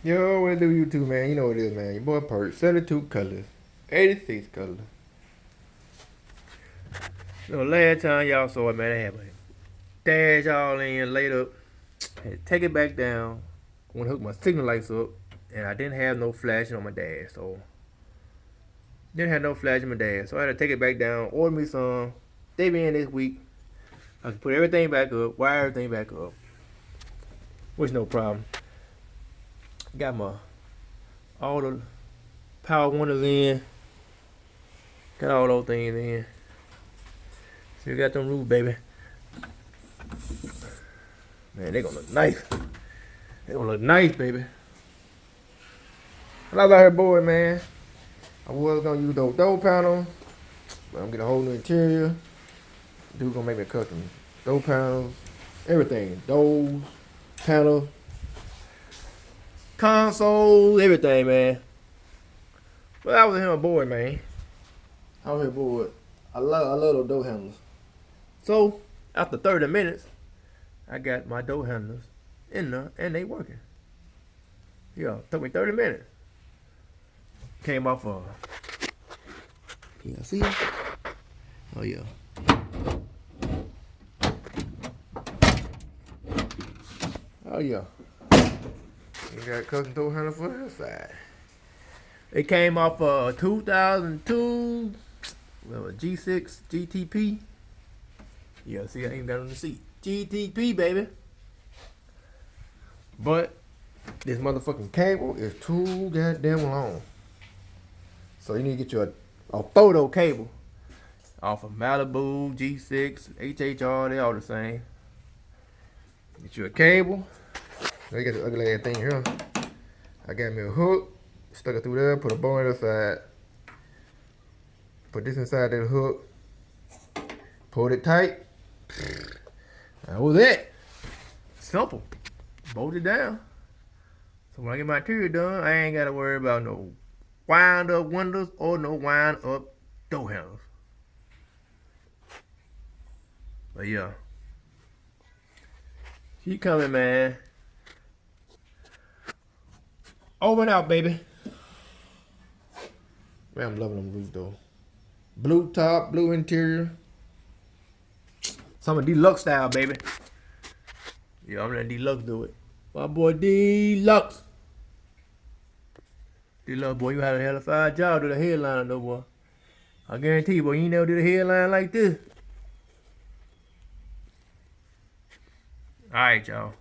Yo, what it do you two, man? You know what it is, man. Your boy Perk, 72 colors, 86 colors. Last time y'all saw it, man, I had my dash all in, laid up, had to take it back down, want to hook my signal lights up, and I didn't have no flashing on my dash, so didn't have no flash on my dash, so I had to take it back down, order me some. They be in this week. I can put everything back up, wire everything back up, which no problem. Got my all the power wonders in, got all those things in. Still got them roofs, baby. Man, they gonna look nice. They gonna look nice, baby. When I was out here bored, man, I was gonna use those door panels, but I'm gonna get a whole new interior. Dude gonna make me a custom door panels, everything, doors, panels, consoles, everything, man. But I was here bored, man. I was here bored. I love those door handles. So after 30 minutes, I got my door handlers in there and they working. Yeah, took me 30 minutes. Came off can y'all see it? Oh yeah. Oh yeah. You got a custom door handle for that side. It came off 2002 G6 GTP. Yeah, see, I ain't got on the seat. GTP, baby. But this motherfucking cable is too goddamn long. So you need to get you a photo cable off of Malibu, G6, HHR, they all the same. Get you a cable. Now you got the ugly ass thing here. I got me a hook, stuck it through there, put a bow on the side. Put this inside that hook. Pulled it tight. That was it. Simple. Bolt it down. So when I get my interior done, I ain't gotta worry about no wind up windows or no wind up door handles. But yeah. Keep coming, man. Over and out, baby. Man, I'm loving them roofs though. Blue top, blue interior. Some of deluxe style, baby. Yeah, I'm letting deluxe do it. My boy Deluxe. Deluxe, boy, you had a hell of a fine job to the headliner, though, boy. I guarantee you, boy, you ain't never did a headline like this. All right, y'all.